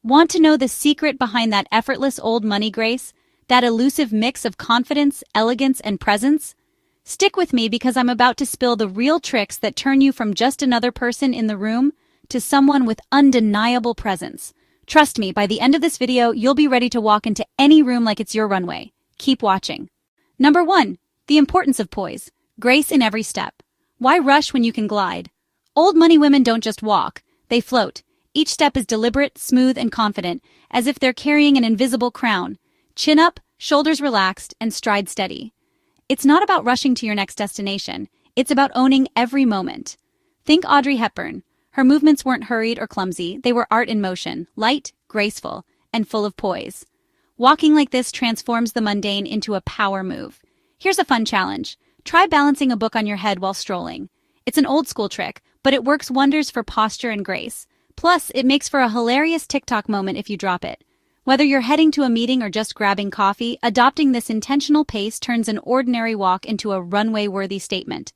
Want to know the secret behind that effortless old money grace? That elusive mix of confidence, elegance, and presence? Stick with me because I'm about to spill the real tricks that turn you from just another person in the room to someone with undeniable presence. Trust me, by the end of this video, you'll be ready to walk into any room like it's your runway. Keep watching. Number 1. The importance of poise. Grace in every step. Why rush when you can glide? Old money women don't just walk, they float. Each step is deliberate, smooth, and confident, as if they're carrying an invisible crown. Chin up, shoulders relaxed, and stride steady. It's not about rushing to your next destination. It's about owning every moment. Think Audrey Hepburn. Her movements weren't hurried or clumsy. They were art in motion, light, graceful, and full of poise. Walking like this transforms the mundane into a power move. Here's a fun challenge. Try balancing a book on your head while strolling. It's an old-school trick, but it works wonders for posture and grace. Plus, it makes for a hilarious TikTok moment if you drop it. Whether you're heading to a meeting or just grabbing coffee, adopting this intentional pace turns an ordinary walk into a runway-worthy statement.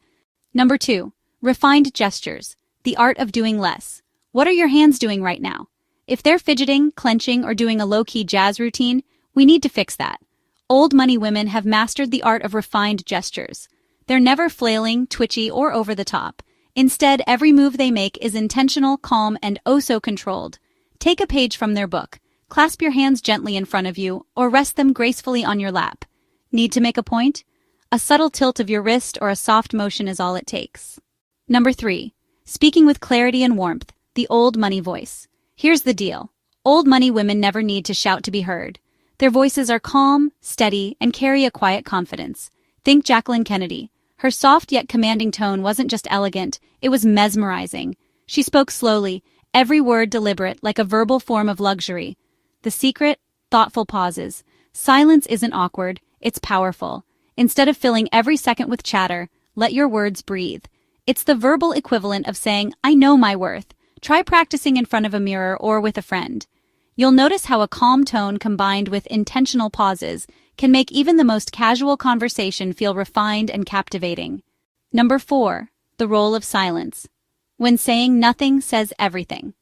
Number 2. Refined gestures. The art of doing less. What are your hands doing right now? If they're fidgeting, clenching, or doing a low-key jazz routine, we need to fix that. Old money women have mastered the art of refined gestures. They're never flailing, twitchy, or over the top. Instead, every move they make is intentional, calm, and oh so controlled. Take a page from their book. Clasp your hands gently in front of you, or rest them gracefully on your lap. Need to make a point? A subtle tilt of your wrist or a soft motion is all it takes. Number 3. Speaking with clarity and warmth. The old money voice. Here's the deal. Old money women never need to shout to be heard. Their voices are calm, steady, and carry a quiet confidence. Think Jacqueline Kennedy. Her soft yet commanding tone wasn't just elegant, it was mesmerizing. She spoke slowly, every word deliberate, like a verbal form of luxury. The secret? Thoughtful pauses. Silence isn't awkward, it's powerful. Instead of filling every second with chatter, let your words breathe. It's the verbal equivalent of saying, I know my worth. Try practicing in front of a mirror or with a friend. You'll notice how a calm tone combined with intentional pauses can make even the most casual conversation feel refined and captivating. Number 4. The role of silence. When saying nothing says everything.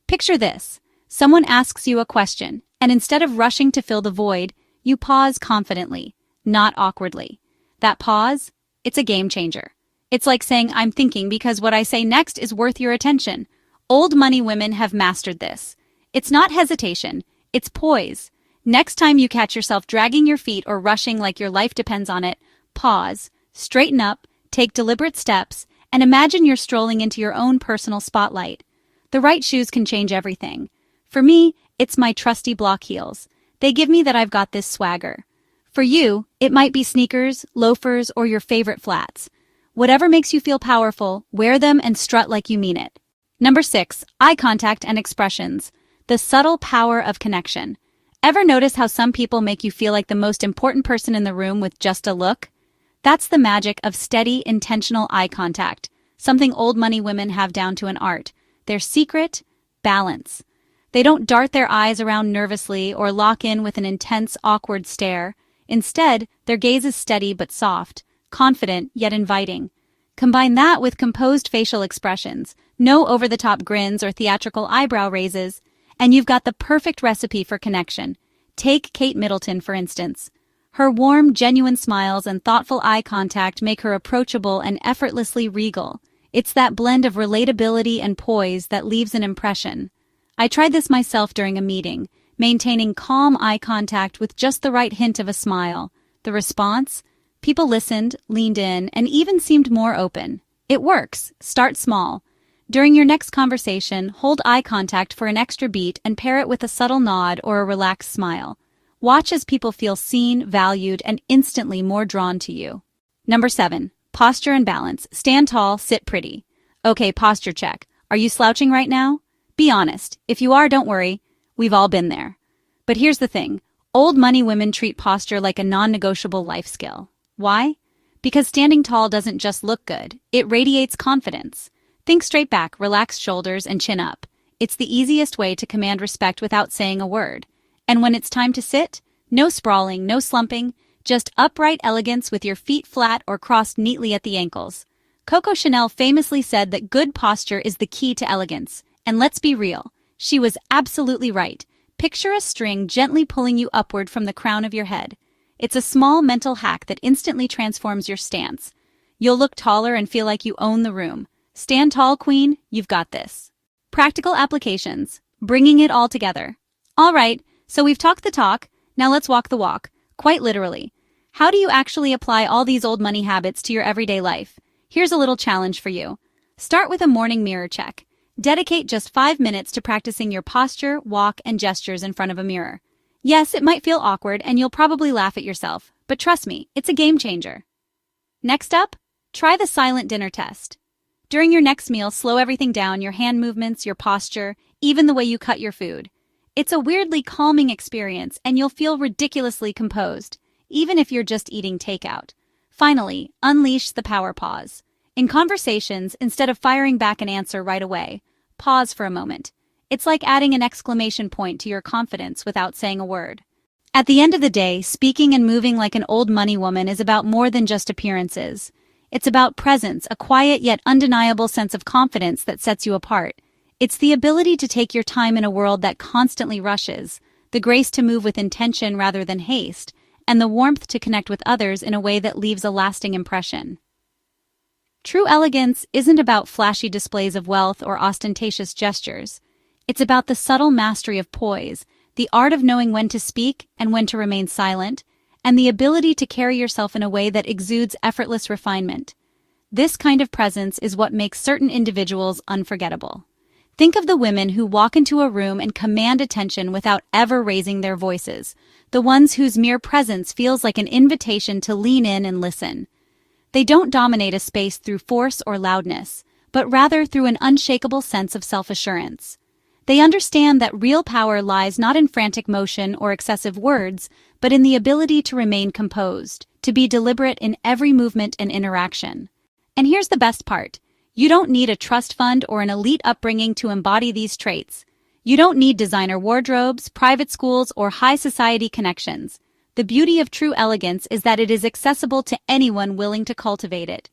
Picture this. Someone asks you a question, and instead of rushing to fill the void, you pause confidently, not awkwardly. That pause, it's a game changer. It's like saying, I'm thinking because what I say next is worth your attention. Old money women have mastered this. It's not hesitation, it's poise. Next time you catch yourself dragging your feet or rushing like your life depends on it, pause, straighten up, take deliberate steps, and imagine you're strolling into your own personal spotlight. The right shoes can change everything. For me, it's my trusty block heels. They give me that I've got this swagger. For you, it might be sneakers, loafers, or your favorite flats. Whatever makes you feel powerful, wear them and strut like you mean it. Number 6. Eye contact and expressions. The subtle power of connection. Ever notice how some people make you feel like the most important person in the room with just a look? That's the magic of steady, intentional eye contact, something old money women have down to an art. Their secret? Balance. They don't dart their eyes around nervously or lock in with an intense, awkward stare. Instead, their gaze is steady but soft, confident yet inviting. Combine that with composed facial expressions, no over-the-top grins or theatrical eyebrow raises, and you've got the perfect recipe for connection. Take Kate Middleton, for instance. Her warm, genuine smiles and thoughtful eye contact make her approachable and effortlessly regal. It's that blend of relatability and poise that leaves an impression. I tried this myself during a meeting, maintaining calm eye contact with just the right hint of a smile. The response? People listened, leaned in, and even seemed more open. It works. Start small. During your next conversation, hold eye contact for an extra beat and pair it with a subtle nod or a relaxed smile. Watch as people feel seen, valued, and instantly more drawn to you. Number 7. Posture and balance. Stand tall, sit pretty. Okay, posture check. Are you slouching right now? Be honest. If you are, don't worry. We've all been there. But here's the thing. Old money women treat posture like a non-negotiable life skill. Why? Because standing tall doesn't just look good. It radiates confidence. Think straight back, relaxed shoulders, and chin up. It's the easiest way to command respect without saying a word. And when it's time to sit, no sprawling, no slumping, just upright elegance with your feet flat or crossed neatly at the ankles. Coco Chanel famously said that good posture is the key to elegance. And let's be real, She was absolutely right. Picture a string gently pulling you upward from the crown of your head. It's a small mental hack that instantly transforms your stance. You'll look taller and feel like you own the room. Stand tall, queen. You've got this. Practical applications. Bringing it all together. All right, so we've talked the talk. Now let's walk the walk. Quite literally. How do you actually apply all these old money habits to your everyday life? Here's a little challenge for you. Start with a morning mirror check. Dedicate just 5 minutes to practicing your posture, walk, and gestures in front of a mirror. Yes, it might feel awkward and you'll probably laugh at yourself, but trust me, it's a game changer. Next up, try the silent dinner test. During your next meal, slow everything down, your hand movements, your posture, even the way you cut your food. It's a weirdly calming experience and you'll feel ridiculously composed, even if you're just eating takeout. Finally, unleash the power pause. In conversations, instead of firing back an answer right away, pause for a moment. It's like adding an exclamation point to your confidence without saying a word. At the end of the day, speaking and moving like an old money woman is about more than just appearances. It's about presence, a quiet yet undeniable sense of confidence that sets you apart. It's the ability to take your time in a world that constantly rushes, the grace to move with intention rather than haste, and the warmth to connect with others in a way that leaves a lasting impression. True elegance isn't about flashy displays of wealth or ostentatious gestures. It's about the subtle mastery of poise, the art of knowing when to speak and when to remain silent, and the ability to carry yourself in a way that exudes effortless refinement. This kind of presence is what makes certain individuals unforgettable. Think of the women who walk into a room and command attention without ever raising their voices, the ones whose mere presence feels like an invitation to lean in and listen. They don't dominate a space through force or loudness, but rather through an unshakable sense of self-assurance. They understand that real power lies not in frantic motion or excessive words, but in the ability to remain composed, to be deliberate in every movement and interaction. And here's the best part. You don't need a trust fund or an elite upbringing to embody these traits. You don't need designer wardrobes, private schools, or high society connections. The beauty of true elegance is that it is accessible to anyone willing to cultivate it.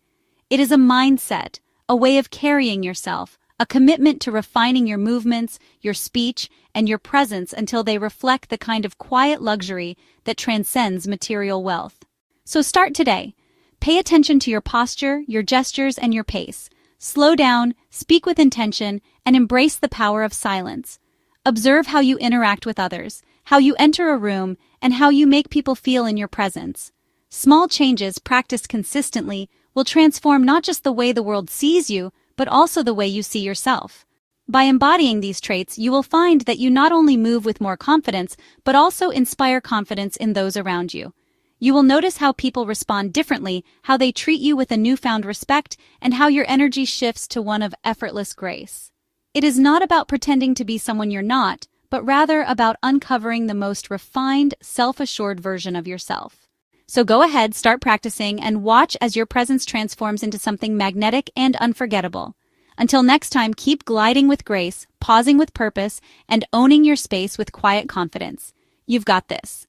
It is a mindset, a way of carrying yourself, a commitment to refining your movements, your speech, and your presence until they reflect the kind of quiet luxury that transcends material wealth. So start today. Pay attention to your posture, your gestures, and your pace. Slow down, speak with intention, and embrace the power of silence. Observe how you interact with others, how you enter a room, and how you make people feel in your presence. Small changes practiced consistently will transform not just the way the world sees you, but also the way you see yourself. By embodying these traits, you will find that you not only move with more confidence, but also inspire confidence in those around you. You will notice how people respond differently, how they treat you with a newfound respect, and how your energy shifts to one of effortless grace. It is not about pretending to be someone you're not, but rather about uncovering the most refined, self-assured version of yourself. So go ahead, start practicing, and watch as your presence transforms into something magnetic and unforgettable. Until next time, keep gliding with grace, pausing with purpose, and owning your space with quiet confidence. You've got this.